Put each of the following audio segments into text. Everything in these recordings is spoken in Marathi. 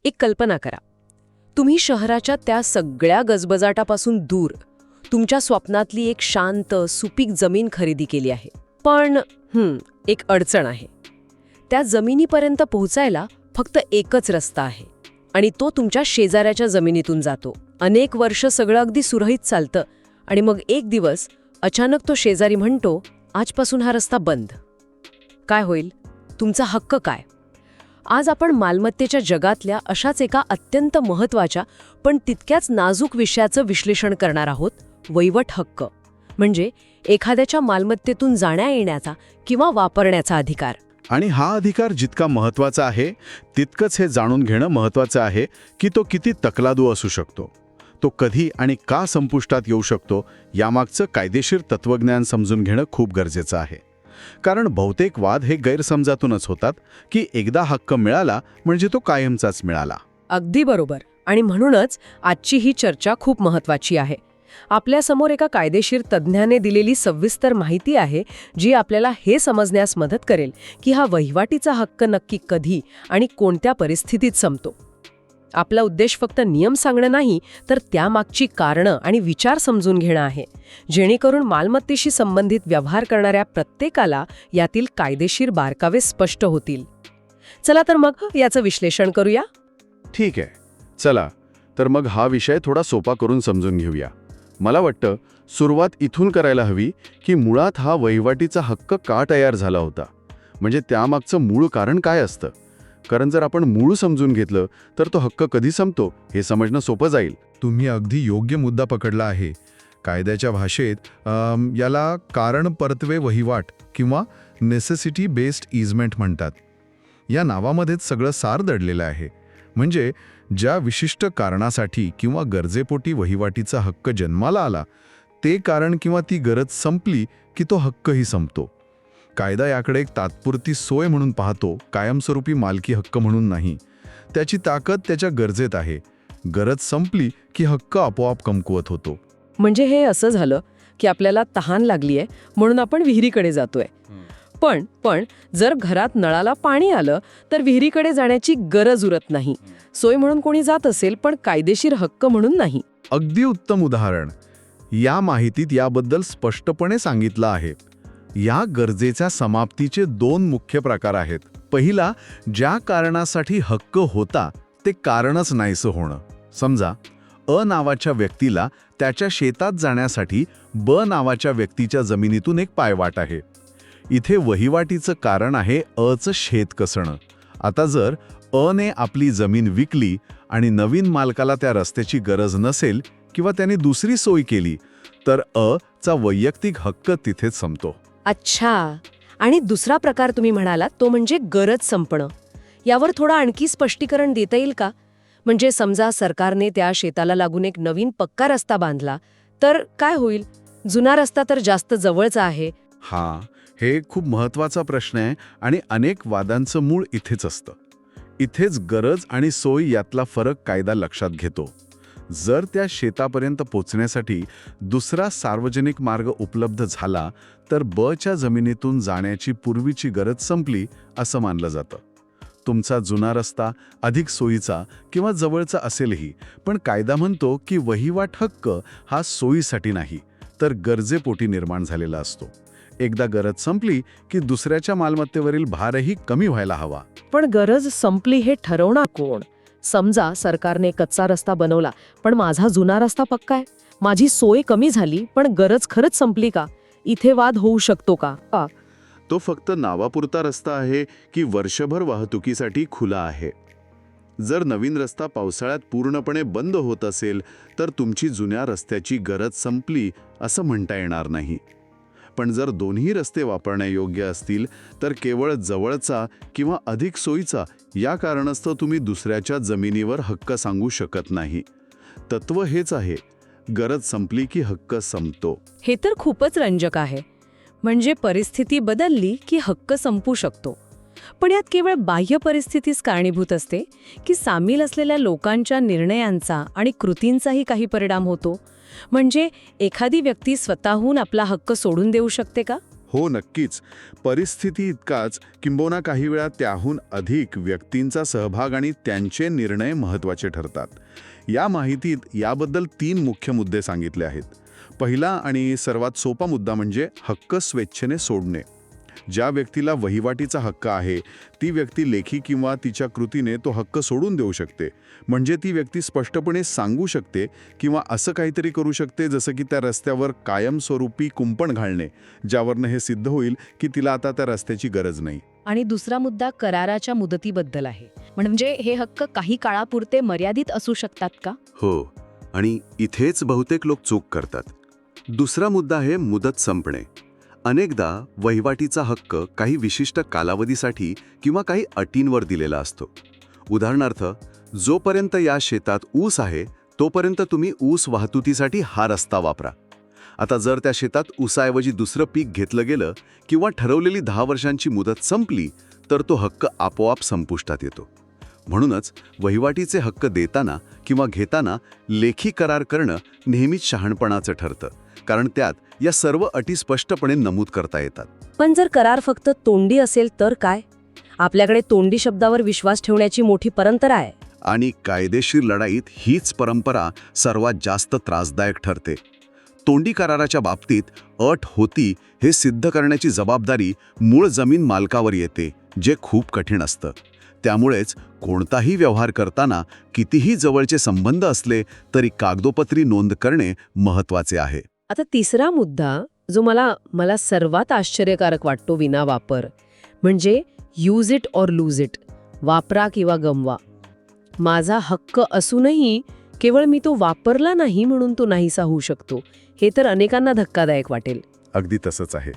एक कल्पना करा. तुम्ही शहराच्या त्या सगळ्या गजबजाटापासून दूर तुमच्या स्वप्नातली एक शांत, सुपीक जमीन खरेदी केली आहे. पण एक अडचण आहे. त्या जमिनीपर्यंत पोहोचायला फक्त एकच रस्ता आहे आणि तो तुमच्या शेजाऱ्याच्या जमिनीतून जातो. अनेक वर्ष सगळं अगदी सुरळीत चालतं आणि मग एक दिवस अचानक तो शेजारी म्हणतो, आजपासून हा रस्ता बंद. काय होईल? तुमचा हक्क काय? आज आपण मालमत्तेच्या जगातल्या अशाच एका अत्यंत महत्त्वाच्या पण तितक्याच नाजूक विषयाचं विश्लेषण करणार आहोत. वैवट हक्क म्हणजे एखाद्याच्या मालमत्तेतून जाण्या-येण्याचा किंवा वापरण्याचा अधिकार. आणि हा अधिकार जितका महत्त्वाचा आहे तितकंच हे जाणून घेणं महत्त्वाचं आहे की तो किती तकलादू असू शकतो. तो कधी आणि का संपुष्टात येऊ शकतो यामागचं कायदेशीर तत्वज्ञान समजून घेणं खूप गरजेचं आहे. कारण बहुतेक वाद हे गैरसमजातूनच होतात की एकदा हक्क मिळाला म्हणजे तो कायमचाच मिळाला. अगदी बरोबर. आणि म्हणूनच आजची ही चर्चा खूप महत्त्वाची आहे. आपल्यासमोर एका कायदेशीर तज्ज्ञाने दिलेली सविस्तर माहिती आहे जी आपल्याला हे समजण्यास मदत करेल की हा वहिवाटीचा हक्क नक्की कधी आणि कोणत्या परिस्थितीत संपतो. आपला उद्देश फक्त नियम सांगणं नाही, तर त्यामागची कारणं आणि विचार समजून घेणं आहे, जेणेकरून मालमत्तेशी संबंधित व्यवहार करणाऱ्या प्रत्येकाला यातील कायदेशीर बारकावे स्पष्ट होतील. चला तर मग याचं विश्लेषण करूया. ठीक आहे, चला तर मग हा विषय थोडा सोपा करून समजून घेऊया. मला वाटतं सुरुवात इथून करायला हवी की मुळात हा वहिवाटीचा हक्क का तयार झाला होता, म्हणजे त्यामागचं मूळ कारण काय असतं. कारण जर आपण मूळ समजून घेतलं तर तो हक्क कधी संपतो हे समजणं सोपं जाईल. तुम्ही अगदी योग्य मुद्दा पकडला आहे. कायद्याच्या भाषेत याला कारण परत्वे वहिवाट किंवा नेसेसिटी बेस्ड इजमेंट म्हणतात. या नावामध्येच सगळं सार दडलेलं आहे. म्हणजे ज्या विशिष्ट कारणासाठी किंवा गरजेपोटी वहिवाटीचा हक्क जन्माला आला ते कारण किंवा ती गरज संपली की तो हक्कही संपतो. कायदा याकडे एक तात्पुरती सोय म्हणून पाहतो, कायमस्वरूपी मालकी हक्क म्हणून नाही. त्याची ताकद त्याच्या गरजेत आहे. गरज संपली की हक्क आपोआप कमकुवत होतो. म्हणजे हे असं झालं की आपल्याला तहान लागलीये म्हणून आपण विहिरीकडे जातोय. पण जर घरात नळाला पाणी आलं तर विहिरीकडे जाण्याची गरज उरत नाही. सोय म्हणून कोणी जात असेल पण कायदेशीर हक्क म्हणून नाही. अगदी उत्तम उदाहरण. या माहितीत याबद्दल स्पष्टपणे सांगितलं आहे. या गरजेच्या समाप्तीचे दोन मुख्य प्रकार आहेत. पहिला, ज्या कारणासाठी हक्क होता ते कारणच नाहीसं होणं. समजा अ नावाच्या व्यक्तीला त्याच्या शेतात जाण्यासाठी ब नावाच्या व्यक्तीच्या जमिनीतून एक पायवाट आहे. इथे वहिवाटीचं कारण आहे अचं शेत कसणं. आता जर अने आपली जमीन विकली आणि नवीन मालकाला त्या रस्त्याची गरज नसेल किंवा त्याने दुसरी सोय केली तर चा वैयक्तिक हक्क तिथेच संपतो. अच्छा. आणि दुसरा प्रकार तुम्ही म्हणालात तो म्हणजे गरज संपणं. यावर थोडं आणखी स्पष्टीकरण देता येईल का? म्हणजे समजा सरकारने त्या शेताला लागून एक नवीन पक्का रस्ता बांधला तर काय होईल? जुना रस्ता तर जास्त जवळचा आहे. हा, हे खूप महत्त्वाचा प्रश्न आहे आणि अनेक वादांचं मूळ इथेच असतं. इथेच गरज आणि सोय यातला फरक कायदा लक्षात घेतो. जर त्या शेतापर्यंत पोचण्यासाठी दुसरा सार्वजनिक मार्ग उपलब्ध झाला तर बच्या जमिनीतून जाण्याची पूर्वीची गरज संपली असं मानलं जातं. तुमचा जुना रस्ता अधिक सोयीचा किंवा जवळचा असेलही, पण कायदा म्हणतो की वहिवाट हक्क हा सोयीसाठी नाही तर गरजेपोटी निर्माण झालेला असतो. एकदा गरज संपली की दुसऱ्याच्या मालमत्तेवरील भारही कमी व्हायला हवा. पण गरज संपली हे ठरवणार कोण? समजा सरकारने कच्चा रस्ता बनवला पण माझा जुना रस्ता पक्का आहे. माझी सोय कमी झाली पण गरज खरंच संपली का? इथे वाद होऊ शकतो का? तो फक्त नावापुरता रस्ता आहे की वर्षभर वाहतुकीसाठी खुला आहे? जर नवीन रस्ता पावसाळ्यात पूर्णपणे बंद होत असेल तर तुमची जुन्या रस्त्याची गरज संपली असं म्हणता येणार नाही. पण जर दोन्ही रस्ते वापरण्यायोग्य असतील तर केवळ जवळचा किंवा अधिक सोयीचा या कारणास्तव तुम्ही दुसऱ्याच्या जमिनीवर हक्क सांगू शकत नाही. तत्व हेच आहे, गरज संपली की हक्क संपतो. हे तर खूपच रंजक आहे. म्हणजे परिस्थिती बदलली की हक्क संपू शकतो. पण यात केवळ बाह्य परिस्थितीच कारणीभूत असते की सामील असलेल्या लोकांच्या निर्णयांचा आणि कृतींचाही काही परिणाम होतो? म्हणजे एखादी व्यक्ती स्वतःहून आपला हक्क सोडून देऊ शकते का? हो नक्कीच. परिस्थिती इतकाच किंबहुना काही वेळा त्याहून अधिक व्यक्तींचा सहभाग आणि त्यांचे निर्णय महत्त्वाचे ठरतात. या माहितीत याबद्दल 3 मुख्य मुद्दे सांगितले आहेत. पहिला आणि सर्वात सोपा मुद्दा म्हणजे हक्क स्वेच्छेने सोडणे. ज्या व्यक्तीला वहिवाटीचा हक्क आहे ती व्यक्ती लेखी किंवा तिच्या कृतीने तो हक्क सोडून देऊ शकते. म्हणजे ती व्यक्ती स्पष्टपणे सांगू शकते किंवा असं काहीतरी करू शकते जसं की त्या रस्त्यावर कायमस्वरूपी कुंपण घालणे, ज्यावरनं हे सिद्ध होईल की तिला आता त्या रस्त्याची गरज नाही. आणि दुसरा मुद्दा कराराच्या मुदतीबद्दल आहे. म्हणजे हे हक्क काही काळापुरते मर्यादित असू शकतात का? हो, आणि इथेच बहुतेक लोक चूक करतात. दुसरा मुद्दा आहे मुदत संपणे. अनेकदा वहिवाटीचा हक्क काही विशिष्ट कालावधीसाठी किंवा काही अटींवर दिलेला असतो. उदाहरणार्थ, जोपर्यंत या शेतात ऊस आहे तोपर्यंत तुम्ही ऊस वाहतुकीसाठी हा रस्ता वापरा. आता जर त्या शेतात ऊसाऐवजी दुसरं पीक घेतलं गेलं किंवा ठरवलेली 10 वर्षांची मुदत संपली तर तो हक्क आपोआप संपुष्टात येतो. म्हणूनच वहिवाटीचे हक्क देताना किंवा घेताना लेखी करार करणं नेहमीच शहाणपणाचं ठरतं, कारण त्यात या सर्व अटी स्पष्टपणे नमूद करता येतात. पण जर करार फक्त तोंडी असेल तर काय? आपल्याकडे तोंडी शब्दावर विश्वास ठेवण्याची मोठी परंपरा आहे. आणि कायदेशीर लढाईत हीच परंपरा सर्वात जास्त त्रासदायक ठरते. तोंडी कराराच्या बाबतीत अट होती हे सिद्ध करण्याची जबाबदारी मूळ जमीन मालकावर येते, जे खूप कठीण असतं. त्यामुळेच कोणताही व्यवहार करताना कितीही जवळचे संबंध असले तरी कागदोपत्री नोंद करणे महत्त्वाचे आहे. आता तिसरा मुद्दा जो मला सर्वात आश्चर्यकारक वाटतो विना वापर, म्हणजे use it or lose it, वापरा किंवा गमवा. माझा हक्क असूनही केवळ मी तो वापरला नाही म्हणून तो नाहीसा होऊ शकतो. हे तर अनेकांना धक्कादायक वाटेल. अगदी तसंच आहे.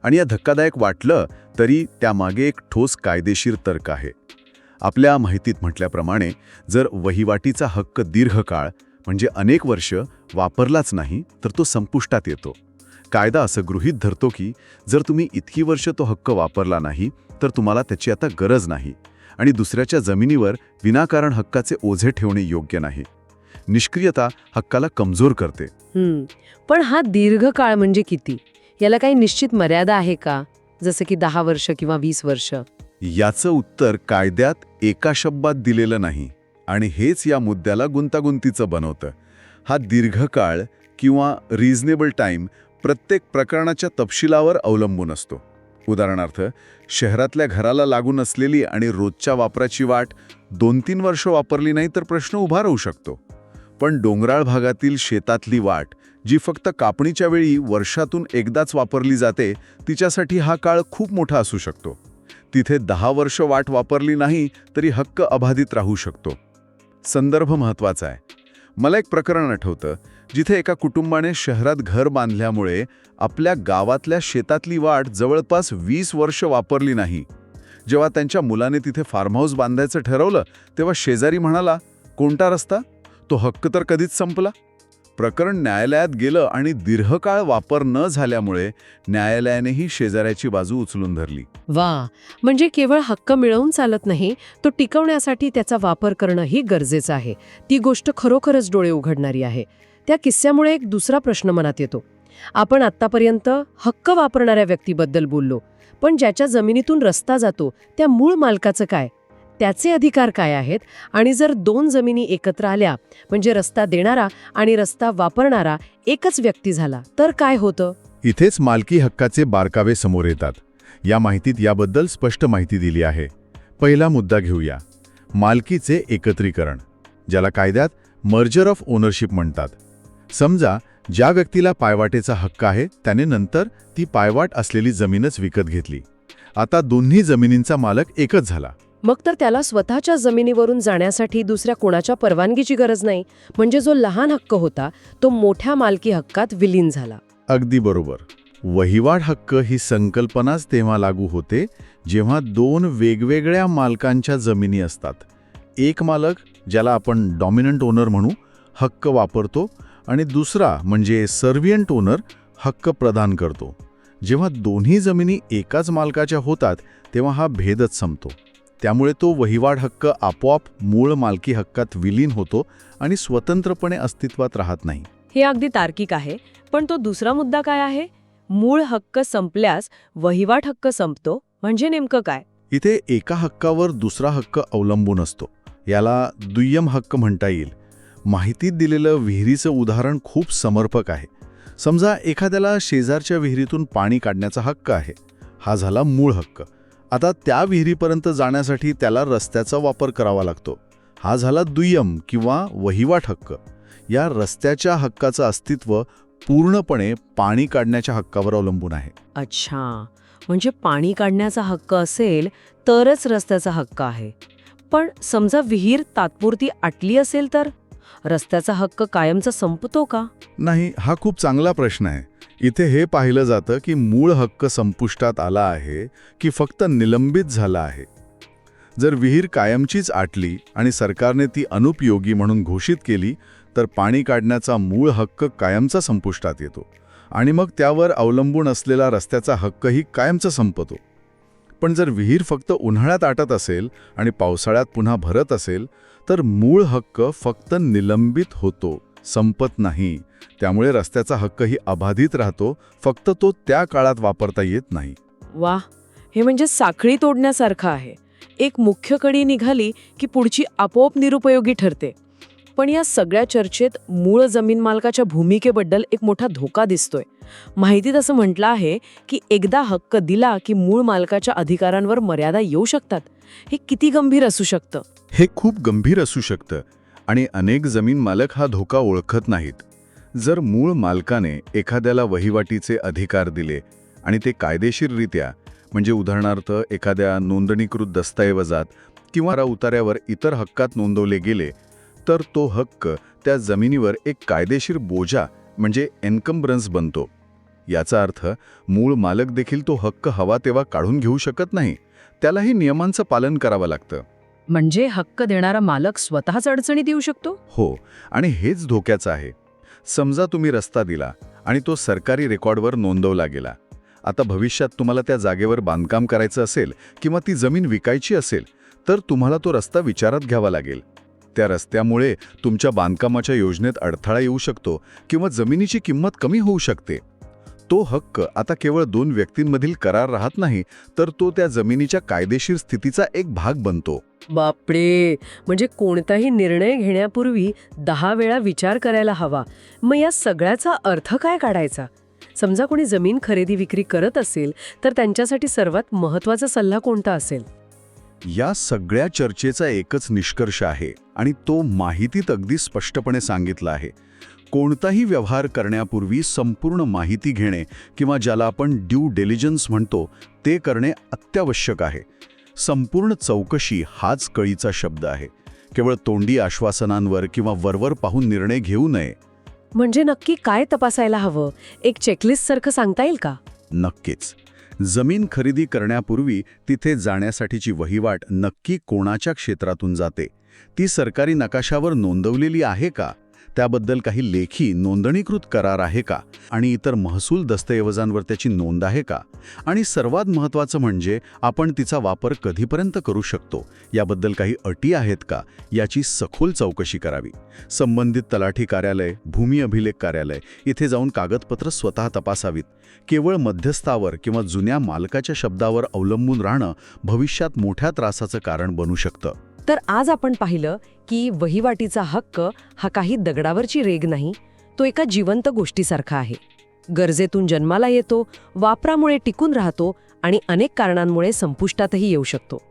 आणि या धक्कादायक वाटलं तरी त्यामागे एक ठोस कायदेशीर तर्क आहे. आपल्या माहितीत म्हटल्याप्रमाणे जर वहिवाटीचा हक्क दीर्घकाळ म्हणजे अनेक वर्ष वापरलाच नाही तर तो संपुष्टात येतो. कायदा असं गृहीत धरतो की जर तुम्ही इतकी वर्ष तो हक्क वापरला नाही तर तुम्हाला त्याची आता गरज नाही आणि दुसऱ्याच्या जमिनीवर विनाकारण हक्काचे ओझे ठेवणे योग्य नाही. निष्क्रियता हक्काला कमजोर करते. पण हा दीर्घकाळ म्हणजे किती? याला काही निश्चित मर्यादा आहे का, जसं की 10 वर्ष किंवा 20 वर्ष? याचं उत्तर कायद्यात एका शब्दात दिलेलं नाही आणि हेच या मुद्द्याला गुंतागुंतीचं बनवतं. हा दीर्घकाळ किंवा रिझनेबल टाईम प्रत्येक प्रकरणाच्या तपशिलावर अवलंबून असतो. उदाहरणार्थ, शहरातल्या घराला लागून असलेली आणि रोजच्या वापराची वाट 2-3 वर्ष वापरली नाही तर प्रश्न उभा राहू शकतो. पण डोंगराळ भागातील शेतातली वाट जी फक्त कापणीच्या वेळी वर्षातून एकदाच वापरली जाते तिच्यासाठी हा काळ खूप मोठा असू शकतो. तिथे 10 वर्ष वाट वापरली नाही तरी हक्क अबाधित राहू शकतो. संदर्भ महत्त्वाचा आहे. मला एक प्रकरण आठवतं जिथे एका कुटुंबाने शहरात घर बांधल्यामुळे आपल्या गावातल्या शेतातली वाट जवळपास 20 वर्ष वापरली नाही. जेव्हा त्यांच्या मुलाने तिथे फार्म हाऊस बांधायचं ठरवलं तेव्हा शेजारी म्हणाला, कोणता रस्ता? तो हक्क तर कधीच संपला. प्रकरण न्यायालयात गेलं आणि दीर्घकाळ वापर न झाल्यामुळे न्यायालयानेही शेजाऱ्याची बाजू उचलून धरली. वा, म्हणजे केवळ हक्क मिळवून चालत नाही, तो टिकवण्यासाठी त्याचा वापर करणंही गरजेचं आहे. ती गोष्ट खरोखरच डोळे उघडणारी आहे. त्या किस्स्यामुळे एक दुसरा प्रश्न मनात येतो. आपण आत्तापर्यंत हक्क वापरणाऱ्या व्यक्तीबद्दल बोललो, पण ज्याच्या जमिनीतून रस्ता जातो त्या मूळ मालकाचं काय? त्याचे अधिकार काय आहेत? आणि जर 2 जमिनी एकत्र आल्या म्हणजे रस्ता देणारा आणि रस्ता वापरणारा एकच व्यक्ती झाला तर काय होतं? इथेच मालकी हक्काचे बारकावे समोर येतात. या माहितीत याबद्दल स्पष्ट माहिती दिली आहे. पहिला मुद्दा घेऊया, मालकीचे एकत्रीकरण, ज्याला कायद्यात मर्जर ऑफ ओनरशिप म्हणतात. समजा ज्या व्यक्तीला पायवाटेचा हक्क आहे त्याने नंतर ती पायवाट असलेली जमीनच विकत घेतली. आता दोन्ही जमिनींचा मालक एकच झाला. मग तर त्याला स्वतःच्या जमिनीवरून जाण्यासाठी दुसऱ्या कोणाच्या परवानगीची गरज नाही. म्हणजे जो लहान हक्क होता तो मोठ्या मालकी हक्कात विलीन झाला. अगदी बरोबर. वहिवाट हक्क ही संकल्पनाच तेव्हा लागू होते जेव्हा 2 वेगवेगळ्या मालकांच्या जमिनी असतात. एक मालक, ज्याला आपण डॉमिनंट ओनर म्हणू, हक्क वापरतो आणि दुसरा म्हणजे सर्व्हियंट ओनर हक्क प्रदान करतो. जेव्हा दोन्ही जमिनी एकाच मालकाच्या होतात तेव्हा हा भेदच संपतो. त्यामुळे तो वहिवाट हक्क आपोआप मूळ मालकी हक्कात विलीन होतो आणि स्वतंत्रपणे अस्तित्वात राहत नाही. हे अगदी तार्किक आहे. पण तो दुसरा मुद्दा काय आहे? मूळ हक्क संपल्यास वहिवाट हक्क संपतो म्हणजे नेमकं काय? इथे एका हक्कावर दुसरा हक्क अवलंबून असतो. याला दुय्यम हक्क म्हणता येईल. माहितीत दिलेलं विहिरीचं उदाहरण खूप समर्पक आहे. समजा एखाद्याला शेजारच्या विहिरीतून पाणी काढण्याचा हक्क आहे. हा झाला मूळ हक्क. आता त्या विहिरीपर्यंत जाण्यासाठी त्याला रस्त्याचा वापर करावा लागतो. हा झाला दुय्यम किंवा वहिवाट हक्क. या रस्त्याच्या हक्काचं अस्तित्व पूर्णपणे पाणी काढण्याच्या हक्कावर अवलंबून आहे. अच्छा, म्हणजे पाणी काढण्याचा हक्क असेल तरच रस्त्याचा हक्क आहे. पण समजा विहीर तात्पुरती आटली असेल तर रस्त्याचा हक्क कायमचा संपतो का? नाही, हा खूप चांगला प्रश्न आहे. इथे हे पाहिलं जातं की मूळ हक्क संपुष्टात आला आहे की फक्त निलंबित झाला आहे. जर विहीर कायमचीच आटली आणि सरकारने ती अनुपयोगी म्हणून घोषित केली तर पाणी काढण्याचा मूळ हक्क कायमचा संपुष्टात येतो आणि मग त्यावर अवलंबून असलेला रस्त्याचा हक्कही कायमचा संपतो. पण जर विहीर फक्त उन्हाळ्यात आटत असेल आणि पावसाळ्यात पुन्हा भरत असेल तर मूळ हक्क फक्त निलंबित होतो, संपत नाही. त्यामुळे रस्त्याचा हक्कही अबाधित राहतो, फक्त तो त्या काळात वापरता येत नाही. वा, हे म्हणजे साखळी तोडण्यासारखं आहे. एक मुख्य कडी निघाली की पुढची आपोआप निरुपयोगी ठरते. पण या सगळ्या चर्चेत मूळ जमीन मालकाच्या भूमिकेबद्दल एक मोठा धोका दिसतोय. माहितीत असं म्हटलं आहे की एकदा हक्क दिला की मूळ मालकाच्या अधिकारांवर मर्यादा येऊ शकतात. हे किती गंभीर असू शकतं? हे खूप गंभीर असू शकतं आणि अनेक जमीन मालक हा धोका ओळखत नाहीत. जर मूळ मालकाने एखाद्याला वहिवाटीचे अधिकार दिले आणि ते कायदेशीररित्या, म्हणजे उदाहरणार्थ एखाद्या नोंदणीकृत दस्तऐवजात किंवा उतार्यावर इतर हक्कात नोंदवले गेले, तर तो हक्क त्या जमिनीवर एक कायदेशीर बोजा म्हणजे एन्कम्ब्रन्स बनतो. याचा अर्थ मूळ मालक देखील तो हक्क हवा तेव्हा काढून घेऊ शकत नाही. त्यालाही नियमांचं पालन करावं लागतं. म्हणजे हक्क देणारा मालक स्वतःच अडचणीत येऊ शकतो? हो, आणि हेच धोक्याचं आहे. समजा तुम्ही रस्ता दिला आणि तो सरकारी रेकॉर्डवर नोंदवला गेला. आता भविष्यात तुम्हाला त्या जागेवर बांधकाम करायचं असेल किंवा ती जमीन विकायची असेल तर तुम्हाला तो रस्ता विचारात घ्यावा लागेल. त्या रस्त्यामुळे तुमच्या बांधकामाच्या योजनेत अडथळा येऊ शकतो किंवा जमिनीची किंमत कमी होऊ शकते. तो हक्क आता केवळ दोन व्यक्तींमधील करार राहत नाही, तर तो त्या जमिनीच्या कायदेशीर स्थितीचा एक भाग बनतो. बापरे, म्हणजे कोणताही निर्णय घेण्यापूर्वी 10 वेळा विचार करायला हवा. मग या सगळ्याचा अर्थ काय काढायचा? समजा कोणी जमीन खरेदी विक्री करत असेल तर त्यांच्यासाठी सर्वात महत्त्वाचा सल्ला कोणता असेल? या सगळ्या चर्चेचा एकच निष्कर्ष आहे आणि तो माहितीत अगदी स्पष्टपणे सांगितला आहे. कोणताही व्यवहार करण्यापूर्वी संपूर्ण माहिती घेणे किंवा ज्याला आपण ड्यू डिलिजन्स म्हणतो ते करणे अत्यावश्यक आहे. संपूर्ण चौकशी हाच कळीचा शब्द आहे. केवळ तोंडी आश्वासनांवर किंवा वरवर पाहून निर्णय घेऊ नये. म्हणजे नक्की काय तपासायला हवं? एक चेकलिस्ट सारखं सांगता येईल का? नक्कीच. जमीन खरेदी करण्यापूर्वी तिथे जाण्यासाठीची वहिवाट नक्की कोणाच्या क्षेत्रातून जाते, ती सरकारी नकाशावर नोंदवलेली आहे का, त्याबद्दल काही लेखी नोंदणीकृत करार आहे का आणि इतर महसूल दस्तऐवजांवर त्याची नोंद आहे का, आणि सर्वात महत्त्वाचं म्हणजे आपण तिचा वापर कधीपर्यंत करू शकतो याबद्दल काही अटी आहेत का, याची सखोल चौकशी करावी. संबंधित तलाठी कार्यालय, भूमी अभिलेख कार्यालय इथे जाऊन कागदपत्र स्वतः तपासावीत. केवळ मध्यस्थावर किंवा जुन्या मालकाच्या शब्दावर अवलंबून राहणं भविष्यात मोठ्या त्रासाचं कारण बनू शकतं. तर आज आपण पाहिलं की वहिवाटीचा हक्क हा काही दगडावरची रेघ नाही, तो एका जिवंत गोष्टीसारखा आहे. गरजेतून जन्माला येतो, वापरामुळे टिकून राहतो आणि अनेक कारणांमुळे संपुष्टातही येऊ शकतो.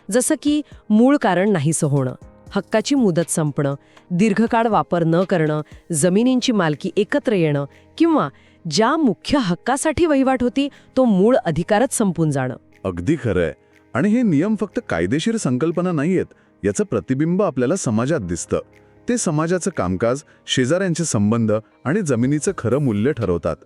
जसं की मूळ कारण नाहीसं होणं, हक्काची मुदत संपणं, दीर्घकाळ वापर न करणं, जमिनींची मालकी एकत्र येणं किंवा ज्या मुख्य हक्कासाठी वहिवाट होती तो मूळ अधिकारच संपून जाणं. अगदी खरंय. आणि हे नियम फक्त कायदेशीर संकल्पना नाहीयेत, याचं प्रतिबिंब आपल्याला समाजात दिसतं. ते समाजाचं कामकाज, शेजाऱ्यांचे संबंध आणि जमिनीचं खरं मूल्य ठरवतात.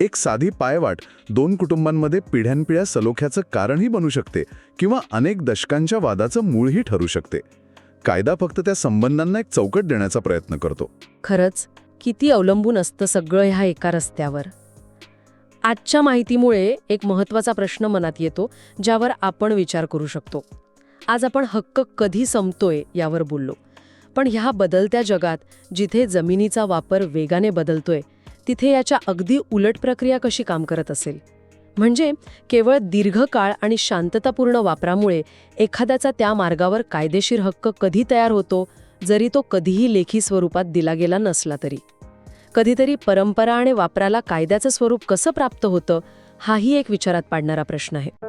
एक साधी पायवाट 2 कुटुंबांमध्ये पिढ्यानपिढ्या सलोख्याचं कारणही बनू शकते किंवा अनेक दशकांच्या वादाचं मूळही ठरू शकते. कायदा फक्त त्या संबंधांना एक चौकट देण्याचा प्रयत्न करतो. खरंच किती अवलंबून असतं सगळं ह्या एका रस्त्यावर. आजच्या माहितीमुळे एक महत्त्वाचा प्रश्न मनात येतो ज्यावर आपण विचार करू शकतो. आज आपण हक्क कधी संपतोय यावर बोललो, पण ह्या बदलत्या जगात जिथे जमिनीचा वापर वेगाने बदलतोय तिथे याच्या अगदी उलट प्रक्रिया कशी काम करत असेल? म्हणजे केवळ दीर्घकाळ आणि शांततापूर्ण वापरामुळे एखाद्याचा त्या मार्गावर कायदेशीर हक्क कधी तयार होतो, जरी तो कधीही लेखी स्वरूपात दिला गेला नसला तरी? कधीतरी परंपरा आणि वापराला कायद्याचं स्वरूप कसं प्राप्त होतं, हाही एक विचारात पाडणारा प्रश्न आहे.